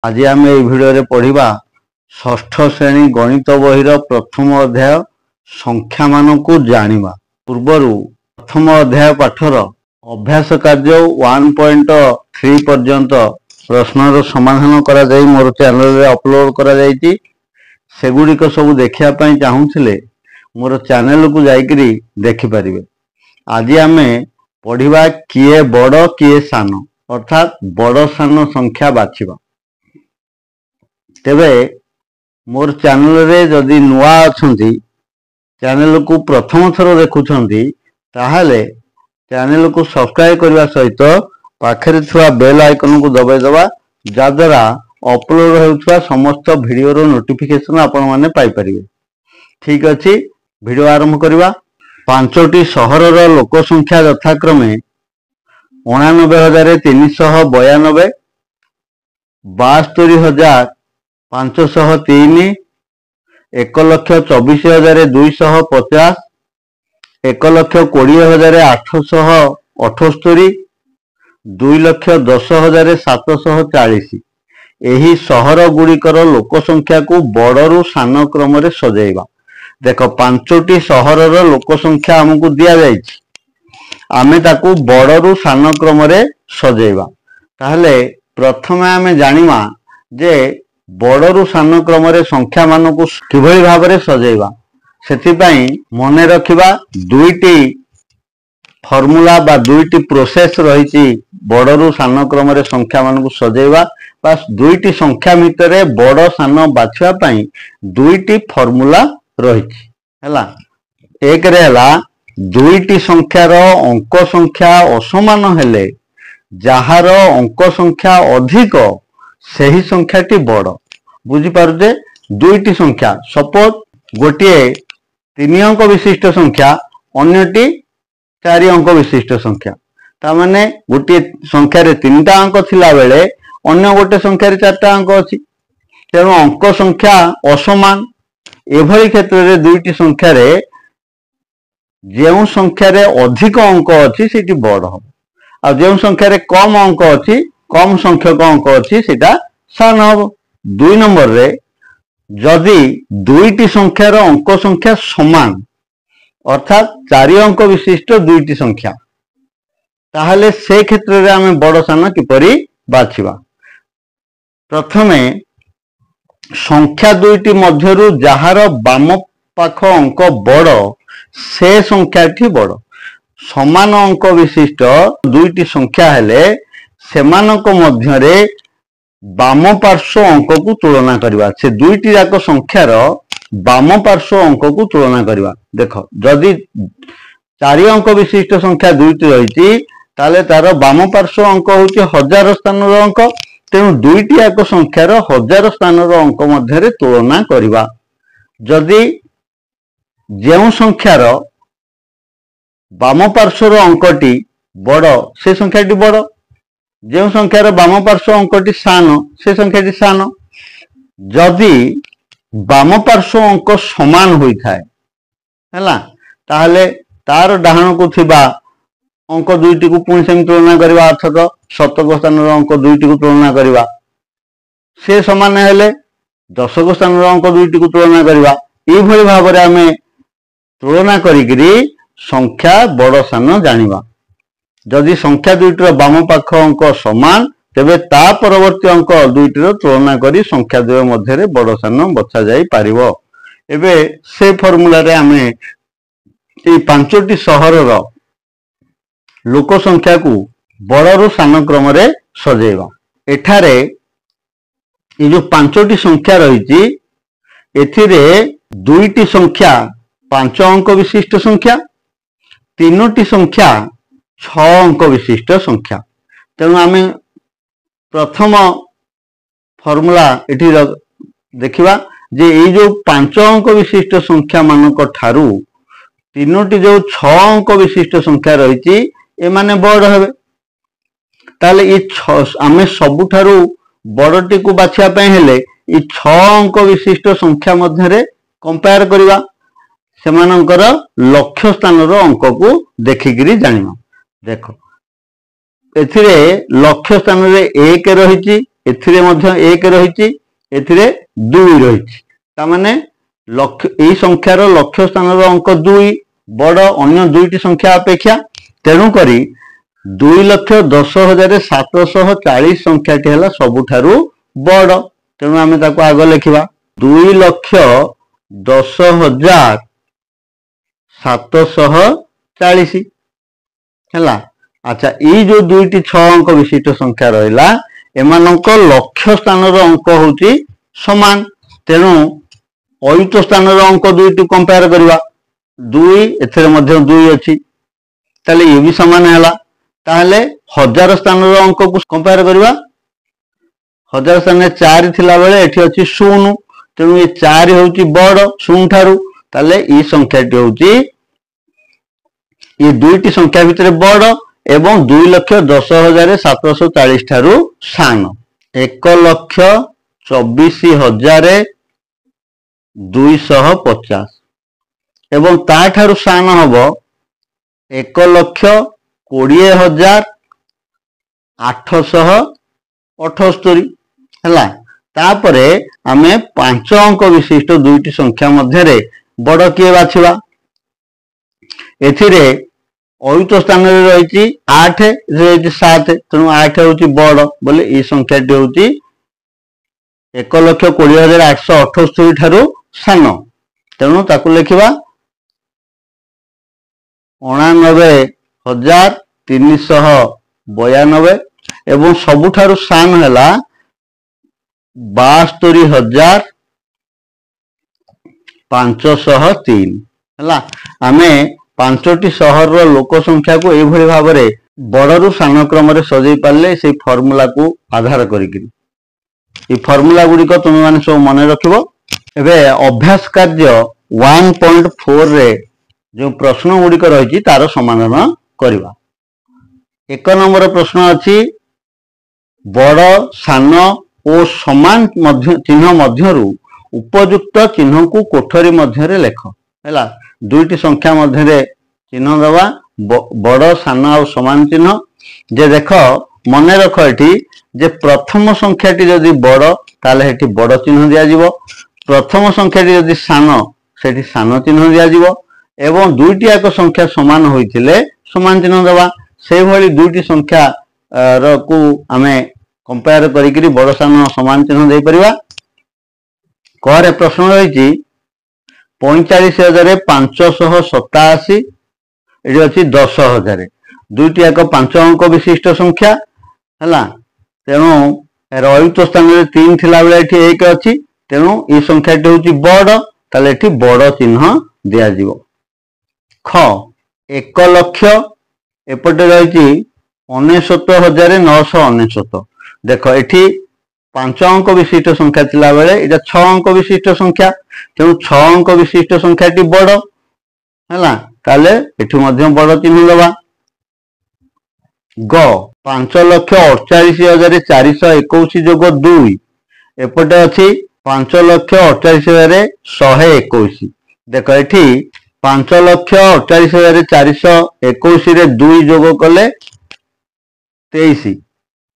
आज आम ये भिडियो पढ़ा षष्ठ श्रेणी गणित बहिर प्रथम अध्याय संख्या मान को जानिबा पूर्वर प्रथम अध्याय पाठर अभ्यास कार्य 1.3 पर्यंत प्रश्नर समाधान करा जाई मोर चैनल रे अपलोड करा जाईची सेगुड़िक सब देखिया पई चाहूथिले मोर चैनल को जाइकरी देखि परिबे। आज आमे पढ़िबा किए बड़ किए सान अर्थात बड़ सान संख्या बाछिबा। तेबे मोर चैनल रे जदि नुआ अछंती चैनल को प्रथम थर देखुछंती ताहाले चैनल को सब्सक्राइब करने सहित पाखरे थुआ बेल आइकन को दबाई दबा जद्वारा अपलोड होउथुआ समस्त वीडियो रो नोटिफिकेशन आपण माने पाई परिबे। ठीक अछि, वीडियो आरंभ करबा। पांचटी सहर रो लोक संख्या यथाक्रमे 89,392, 72,503, 1,24,250, 1,20,878, 2,10,740 एही सहर गुड़िकर लोक संख्या को बड़रू सान क्रम रे सजाइबा। देख पांचटी सहर लोक संख्या हमको दिया जाइछि, आमे ताकू बड़रू सान क्रम रे सजाइबा। ताहले प्रथमे आमे जानिमा जे बड़रू सान क्रम रे संख्या मान को किभଳି भाबरे सजाइबा। सेथिपाई मने रखिबा दुईटी फॉर्मूला बा दुईटी प्रोसेस रहिछि बड़रू सान क्रम रे संख्या मान को सजाइबा। बस दुईटी संख्या भितरे बड़ सान बाछिबा पई दुईटी फॉर्मूला रहिछि हला। एक रे हला दुईटी संख्यार अंक संख्या असमान हेले जहार अंक संख्या अधिक सही संख्याटी बड़। बुझी पारुजे दुईटी संख्या सपोज गोटे 3 अंक विशिष्ट संख्या अन्यटी 4 अंक विशिष्ट संख्या ता माने गोटे संख्या रे 3टा अंक थिला बेले अन्य गोटे संख्या रे 4टा अंक अछि, तेणु अंक संख्या असमान। एभली क्षेत्र रे दुईटी संख्या रे जेउ संख्या रे अधिक अंक अछि सेटी बड़ हो आ जेउ संख्या रे कम अंक अछि कम संख्यक अंक अछि सेटा सान हो। 2 नंबर रे जदि दुईटी संख्यार अंक संख्या समान अर्थात 4 अंक विशिष्ट दुईटी संख्या ताहले से क्षेत्र रे आमे बड़ सान किपरि बाछिबा। प्रथमे संख्या दुईटी मध्यरु जहार बाम पाख अंक बड़ से संख्याटी बड़। समान अंक विशिष्ट दुईटी संख्या हेले सेमानक मध्यरे बाम पार्श्व अंक को तुलना करिबा। से दुईटी जाक संख्यार बाम पार्श्व अंक को तुलना करिबा। देखो जदि 4 अंक विशिष्ट संख्या दुईटी रहिछि ताले तार बाम पार्श्व अंक होछि 1000 स्थानर अंक, तेणु दुईटी जाक संख्यार 1000 स्थानर अंक मध्यरे तुलना करिबा। जदि जेउ संख्यार बाम पार्श्वर अंकटी बड़ से संख्याटी बड़, जो संख्यार बाम पार्श्व अंकटी सान से संख्याटी सान। जदि बाम पार्श्व अंक समान होई थाए हैला ताहले तार डाहण को थिबा अंक दुईटी को पुणी सेम तुलना करिबा अर्थात शतक स्थानर अंक दुईटी को तुलना करिबा। से समान हेले दशक स्थानर अंक दुईटी को तुलना करिबा। एई भली भाबरे आमे तुलना करिकरी संख्या बड़ सान जानिबा। जदि संख्या दुईटर बाम पाख अंक समान तेबे ता परवर्ती अंक दुईटर तुलना करी संख्या द्वय मध्यरे बड़ सान बछा जाई पारिबो। एबे से फॉर्मूला रे आमे ए पांचटी सहरर लोक संख्या को बड़रू सान क्रम रे सजेइबा। एठारे ए जो पांचटी संख्या रहिछि एथिरे दुईटी संख्या 5 अंक विशिष्ट संख्या, 3टी संख्या 6 अंक विशिष्ट संख्या। तेणु आमे प्रथम फॉर्मूला एठी देखिबा जे ए जो 5 अंक विशिष्ट संख्या मानक ठारू 3टी जो 6 अंक विशिष्ट संख्या रहिछि ए माने बड़ हेबे। ताले ए आमे सबुठारू बड़टी को बाछिया पय हेले ए 6 अंक विशिष्ट संख्या मध्यरे कंपेयर करिबा। सेमानकर लक्ष्य स्थानर अंक को देखिकरी जानिबा। देखो एथिरे लक्ष्य स्थान रे 1 रहिछि एथिरे मध्य 1 रही एथिरे 2 रही तामाने लक्ष्य एई संख्यार लक्ष्य स्थान अंक 2 बड़ अन्य दुईटी संख्या अपेक्षा तेणु करी 2,10,740 संख्याटी है सबुठारु बड़ तेणु आम आग लिखा 2,10,740 है। अच्छा ये जो दुईटी 6 अंक विशिष्ट संख्या रहा एमानक लक्ष्य स्थान अंक होची समान तेणु अयुत स्थान अंक दुईटी कंपेयर करवा 2 एथिरे मध्य 2 अच्छी ताले ये भी समान है ताहले 1000 स्थान अंक को कंपेयर करवा 1000 स्थान 4 थिला बेले एठी अछि 0 तेणु ये 4 होची बड़ 0 ठारू ताले ई संख्याटी होची ये दुईटी संख्या भितर बड़ एवं 2,10,740 ठारू सान 1,24,250 एवं ता ठारू सान हब 1,20,878 है। तापरे आमे 5 अंक विशिष्ट दुईटी संख्या मध्य बड़ किए बाछिबा एथिरे अयुत स्थान रही 8 7 तेणु 8 हूँ बड़ बोले ये संख्याटी हूँ 1,20,878 ठारू सान तेणु ताकू लिखिबा 89,392 एवं सबुठारु सान है 72,503 है। आमे 5टी सहर लोक संख्या को यह भाव में बड़रू सान क्रम सजई पारे से फर्मूला को आधार करी फर्मूला गुड़िक तुम मैंने सब मन रख अभ्यास कार्य 1.4 रे जो प्रश्न गुड़िक रही तार समाधान करवा। 1 नंबर प्रश्न अच्छी बड़ सान और समान चिन्ह मध्यरु उपयुक्त चिन्ह को कोठरी मध्य लेख है। दुईटी संख्या मध्य चिन्ह दवा बड़ सान और समान चिन्ह जे देख मन रख ये जे प्रथम संख्याटी जदि बड़ ताले हेटी बड़ चिन्ह दिया प्रथम संख्याटी जदि सान सेठी सान चिन्ह दिया एवं दुईटी एक संख्या समान होइथिले समान चिन्ह दवा से भली दुईटी संख्या को आमे कंपेयर करी बड़ सान समान चिन्ह दे परिबा। करे प्रश्न रही 45,587 ये अच्छी 10,000 दुईटी एक 5 अंक विशिष्ट संख्या है तेणु अयुत स्थान 3 थिला बेले एठी 1 अच्छी तेणु ये संख्याटी हूँ बड़ ताले एठी बड़ चिन्ह दिया जिवो। ख 1 लक्ष एपटे रही 69,999 देख एठी 5 अंक विशिष्ट संख्या थिला बेले इटा 6 अंक विशिष्ट संख्या तेणु 6 अंक विशिष्ट संख्याटी बड़ है ताले एठी मध्य बड़ चिन्ह दवा। ग 5,48,421 जोग 2 एपटे अच्छी 5,48,121 देख एठी 5,48,421 रे 2 जोग कले 23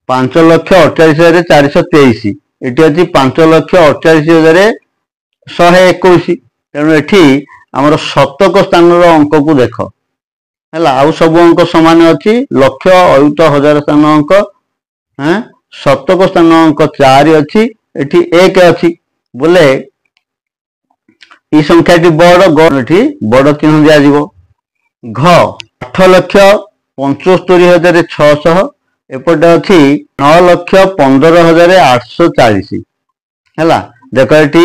5,48,423 एटी अच्छी 5,48,121 तेणु एठी आमर शतक स्थान अंक को देख है आउ सब अंक समान अच्छी लक्ष अयुत 1000 स्थान अंक शतक स्थान अंक 4 अच्छी एठी 1 अच्छी बोले ये संख्याटी बड़ गी बड़ चिन्ह दिया। घ 8,75,600 एपटे अच्छी 9,15,840 है देख ये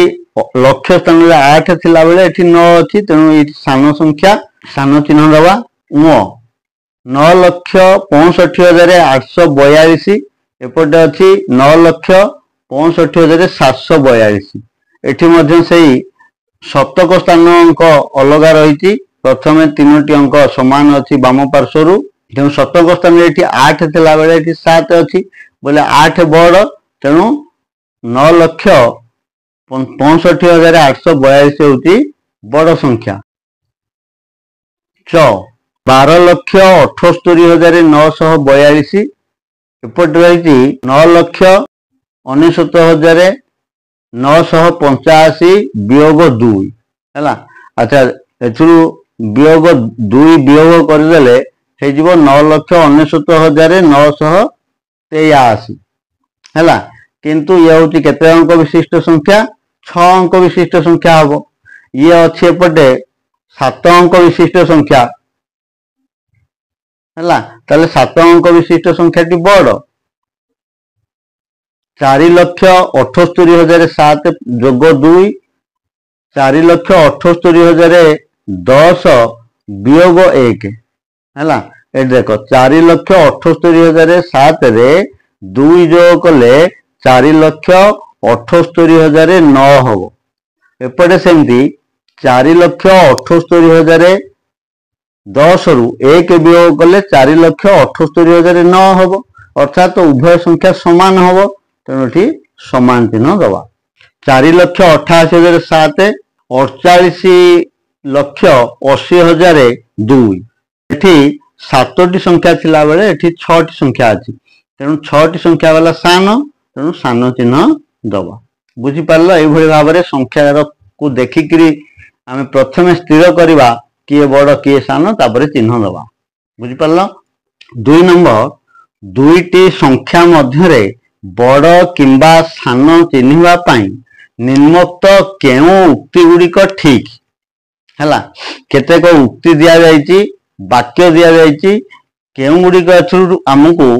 लक्ष्य स्थान 8 थिला बेले एठी 9 अच्छी तेणु ये सान संख्या सान चिन्ह दवा। 9,65,842 एपटे अच्छी 9,65,742 एठी मध्य सही शतक स्थान अंक अलग रही प्रथम 3टी अंक समान अच्छी बाम पार्श्वर तेणु शतक स्थान ये 8 थिला बेले एठी 7 अच्छी बोले 8 बड़ तेणु 9,65,842 होती बड़ संख्या। च 12,78,942 एपटे रही 9,78,942 69,985 वियोग 2 है। अच्छा एथुरु वियोग 2 वियोग करदेले हे जीवो 9,69,983 है। किंतु ये हूँ केते अंक विशिष्ट संख्या 6 अंक विशिष्ट संख्या हम ये अच्छे एपटे 7 अंक विशिष्ट संख्या है। ताले 7 अंक विशिष्ट संख्या टी बड़ 4,78,7 जोग 2 4,78,10 वियोग 1 है। ये देख 4,78,7 रे 2 जोग कले 4,78,9 हम एपटे सेमती 4,78,10 रु 1 वियोग कले 4,78,9 हम अर्थात तो उभय संख्या समान हम तेणु ये समान चिन्ह दबा। 4,88,7 48,80,2 एठी 7टी संख्या थिला बेले एठी 6टी संख्या अछि तेणु 6टी संख्या वाला सान तेणु सान चिन्ह दबा। बुझी पारलो एई भली भाबरे संख्या को देखिकरी आमे प्रथमे स्थिर करबा किए बड़ किए सान तापरे चिन्ह दबा। बुझी पारलो। 2 नंबर दुईटी संख्या मध्यरे बड़ किंबा सान चिन्हिबा पई निम्नोक्त केउ उक्ति गुड़िक ठीक है। केतेक उक्ति दिया जायछि वाक्य दिया जायछि केउ गुड़िक आमको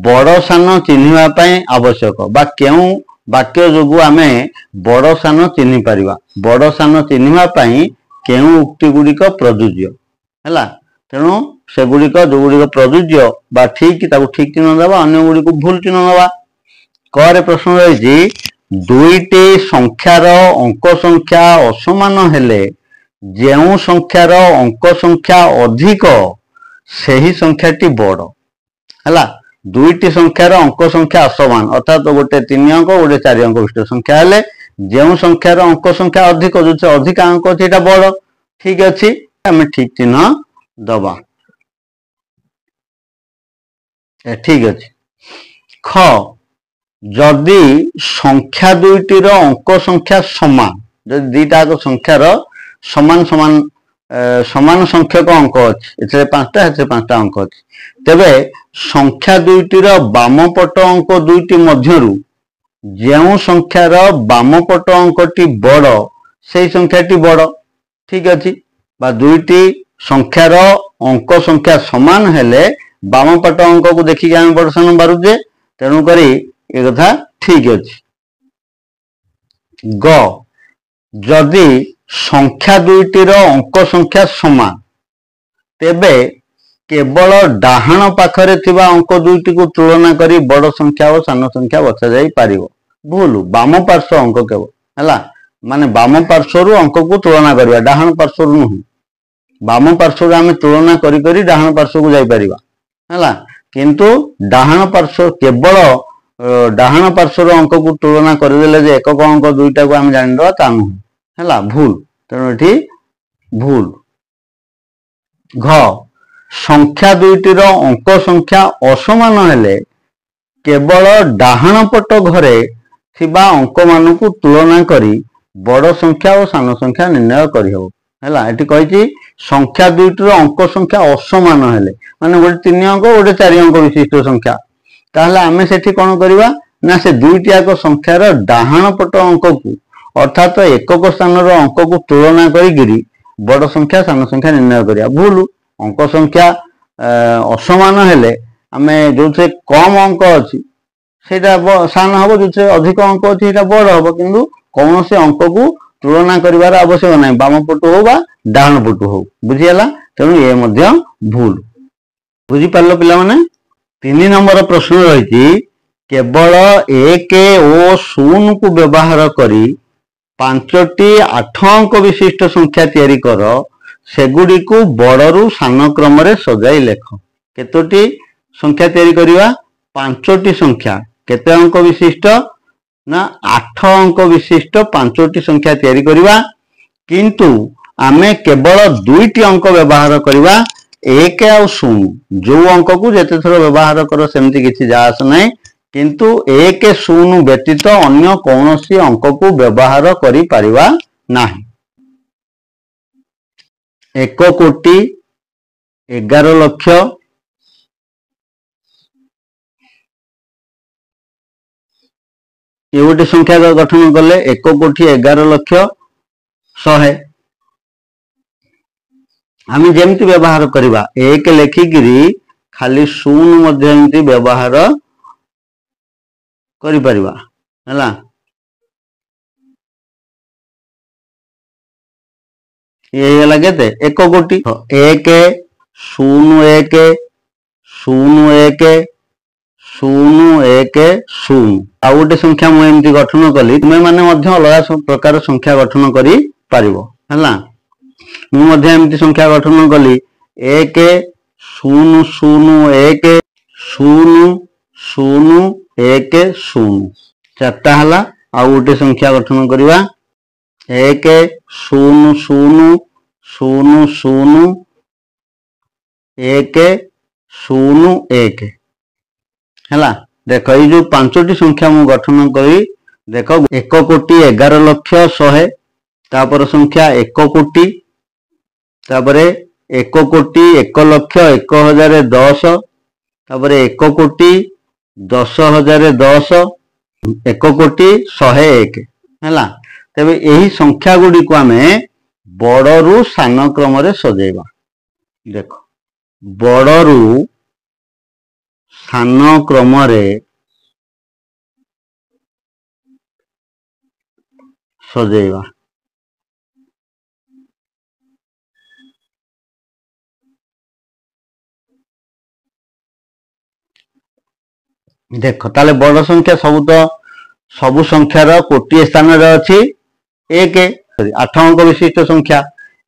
बड़ सान चिन्हिबा पई आवश्यक बा केउ वाक्य जोगु आमे बड़ सान चिन्हि परिबा बड़ सान चिन्हिबा पई केउ उक्ति गुड़िक प्रयोज्य है। तेणु से गुड़िक जो गुड़िक प्रयोज्य बा ठीक ताकू ठीक चिन्ह देवा अन्य गुड़िक भूल चिन्ह देवा। करे प्रश्न रही दुईटी संख्यार अंक संख्या असमान हेले जेउ संख्यार अंक संख्या अधिक सही संख्याटी बड़ है। दुईटी संख्यार अंक संख्या असमान अर्थात तो गोटे 3 अंक गोटे 4 अंक विशिष्ट संख्या हेले जेउ संख्यार अंक संख्या अधिक जो अधिक अंक अच्छे बड़ ठीक अच्छी आम ठीक चिन्ह दबा। ठीक अच्छे। ख जदि संख्या दुईटीर अंक संख्या समान जदि दीटा संख्यार समान समान समान संख्यक अंक अच्छे 5टा 5टा अंक अच्छे तेबे संख्या दुईटीर बाम पट अंक दुईटी मध्यरु जेउ संख्यार बाम पट अंकटी बड़ से संख्याटी बड़ ठीक अच्छी बा दुईटी संख्यार अंक संख्या समान हेले बाम पट अंक को देखिक आम बड़ सान बारुजे तेणुक ये कथा ठीक अच्छे। ग जदि संख्या दुईटीर अंक संख्या समान तेबे केवल डाहाण पाखरे थिबा अंक दुईटी को तुलना करी बड़ संख्या और सान संख्या बचा जाई पारिबो। भूल बाम पार्श्व अंक केवल है माने बाम पार्श्व अंक को तुलना करिबा डाहाण पार्श्व नुह बाम पार्श्व आम तुलना करी करी डाहाण पार्श्व को जाई पारिबा है। किंतु डाहाण पार्श्व केवल डाहाण पार्श्वर अंक को तुलना करदेले जे एकक अंक दुईटा को आम जानिदवा ता नुह है भूल तेणु ये भूल। घ संख्या दुईटीर अंक संख्या असमान हेले केवल डाहाण पट घरे थिबा अंक मानकु तुलना करी बड़ संख्या और सान संख्या निर्णय करहब है। ये कही संख्या दुईटीर अंक संख्या असमान हेले माने गोटे 3 अंक गोटे 4 अंक विशिष्ट संख्या ताहले आमे सेठी कोन करिबा ना से दुईटी आक संख्यार डाहाण पट अंक को अर्थात तो एकक स्थान अंक को तुलना करी बड़ संख्या सान संख्या निर्णय करिया। भूल अंक संख्या असमान हेले आमे जो कम अंक अच्छी सेटा सान हम जो अधिक अंक अच्छी बड़ हम किंतु कौन से अंक को तुलना करिवार आवश्यक ना बाम पटु हो डाहाण पटु हो बुझीगला तेणु ये भूल। बुझीपार पिला माने। 3 नंबर प्रश्न रही केवल 1 और 0 को व्यवहार करी 5टी 8 अंक विशिष्ट संख्या तैयारी कर सेगुड़ी को बड़रू सान क्रम रे सजाई लेख। केतोटी संख्या तैयारी करिवा 5टी संख्या केते अंक विशिष्ट ना 8 अंक विशिष्ट 5टी संख्या तैयारी करिवा किंतु आमे केवल 2टी अंक व्यवहार करिवा 1 और 0 जो अंक को जेते थर व्यवहार कर सेमती किछि जास नै किंतु 1 0 व्यतीत अन्य कौनसी अंक को व्यवहार करि परिबा नाही। 1 कोटी 11 लक्ष ये गोटे संख्या गठन कले 1 कोटी 11 लक्ष 100 आम जमती व्यवहार करवा 1 लेखिकी खाली 0 मध्य एमती व्यवहार करि परिबा हला। ये गला केते 1 कोटी 1 0 1 0 1 0 1 0 आ गोटे संख्या मु एमती गठन कली तुमे माने मध्य अलग प्रकार संख्या गठन करि परिबो हला। मु मध्य एमती संख्या गठन कली 1 0 0 1 0 0 1 0 चारटा हला। आ गोटे संख्या गठन करवा 1 0 0 0 0 1 0 1 हला। देख ये जो 5टी संख्या मु गठन करी देख 1 कोटी 11 लक्ष 100 तापर संख्या 1 कोटी तापर 1 कोटी 1 लक्ष 1010 तापर 1 कोटी 10,010 1 कोटी 101 हला। तेबे यही संख्या गुडी को आमे बड़रू सान क्रम रे सजेबा। देखो बड़रू सान क्रम रे सजेबा। देख ताले बड़ संख्या सबु संख्यार कोटी स्थान रे अछि 1 8 अंक विशिष्ट संख्या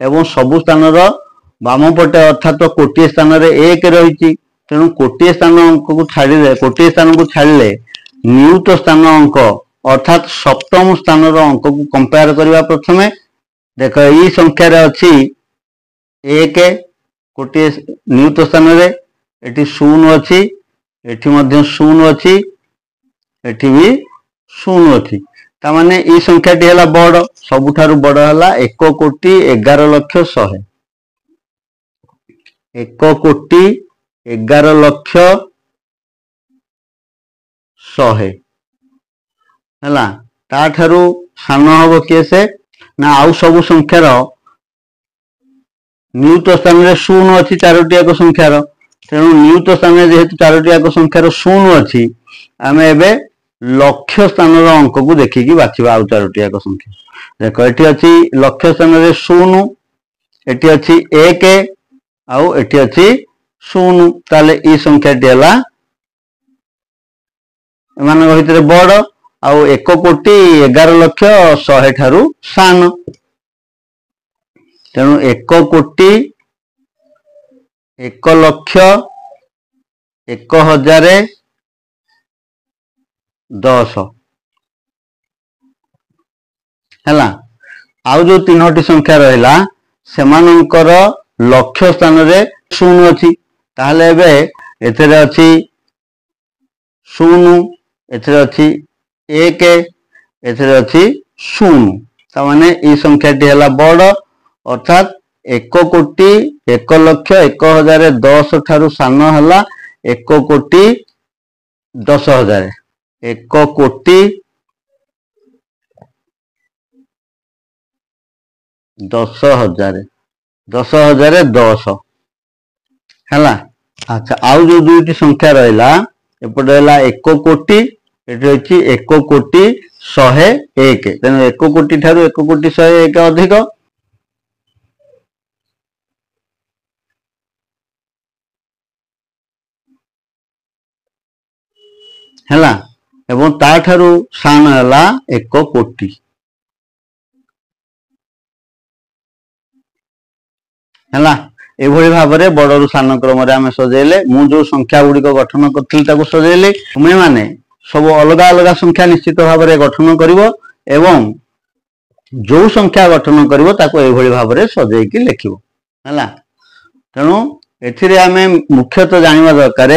एवं सबु स्थान वाम पटे अर्थात कोटी स्थान रे 1 रही। तेणु कोटी स्थान अंक को छाड़िले कोटी स्थान को छाड़िले नियुत स्थान अंक अर्थात सप्तम स्थान अंक को कंपेयर करवा। प्रथमे देख ये संख्या रे अछि 1 कोटी नियुत स्थान रे एठी 0 अछि एठी मध्य 0 अछि एठी भी 0 अछि ता माने ई संख्याटी हला बड़ सबुठारु बड़ हला 1 कोटी 11 लक्ष 100 1 कोटी 11 लक्ष 100 हला। ता ठारू सान हबो किए से ना आउ सबु संख्यार नियुत स्थान रे 0 अछि चारोटी एक संख्यार। तेणु नियुत स्थान में जेहेतु चारोटी एक संख्यार 0 अछि आमे एबे लक्ष्य स्थान अंक को देखिकी बाछिबा आउ चारोटी एक संख्या। देखो एठी अछि लक्ष्य स्थान रे 0 एठी अछि 1 आउ एठी अछि 0 ताले ई संख्याटी हला मान भितर बड़ आउ 1 कोटी 11 लक्ष 100 ठारू सान। तेणु 1 कोटी 1 लक्ष 1010 हैला। आउ जो 3टी संख्या रहिला सेमानंकर लक्ष्य स्थान रे 0 अछि ताहले एबे एथरे अछि 0 एथरे अछि 1 एथरे अछि 0 ता माने ई संख्याटी हला बड़ अर्थात 1 कोटी 1 लक्ष 1010 ठारू सान हला 1 कोटी 10,000 1 कोटी 10,000 10,010 हैला। अच्छा आउ जो दुईटी संख्या रहिला एपटे हला 1 कोटी एठी अछि 1 कोटी 101 तेनु 1 कोटी ठारू 1 कोटी 101 अधिक हैला एवं ता ठारू सान हला 1 कोटी हैला। एभଳି भाବରେ बड़रू सान क्रम रे आमे सजेले मु जो संख्या गुडी को गठन करथिल ताको सजेले तुमे माने सब अलग अलग संख्या निश्चित भाବରେ गठन करिवो एवं जो संख्या गठन करिवो ताको एभଳି भाବରେ सजेई कि लिखिवो हैला। तेणु एथिरे आमे मुख्यतः जानिबा दरकार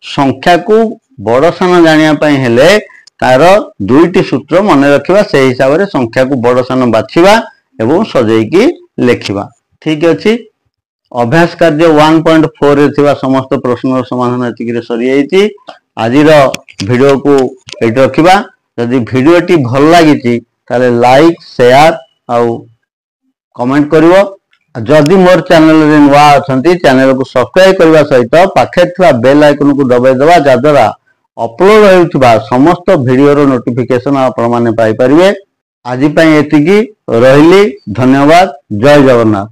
संख्या को बड़ सान जानिया पई हेले तार दुईटी सूत्र मन रखिबा से हिसाब रे संख्या को बड़ सान बाछिबा एवं सजेइकी लेखिबा। ठीक अछि। अभ्यास कार्य 1.4 रे थिबा समस्त प्रश्नर समाधान एतिकी रे सरी जाईची। आजिर वीडियो को एट रखिबा। यदि वीडियोटी भल लागिची ताले लाइक शेयर आउ कमेंट करिवो। जदि मोर चैनल रे नुआ अछंती चैनल को सब्सक्राइब करबा सहित पाखे थिबा बेल आइकन को दबाई देबा जाद्वारा अपलोड हेउथिबा समस्त वीडियो रो नोटिफिकेशन आपण माने पाई परिबे। आजि पई एतिकी रहिली। धन्यवाद। जय जगन्नाथ।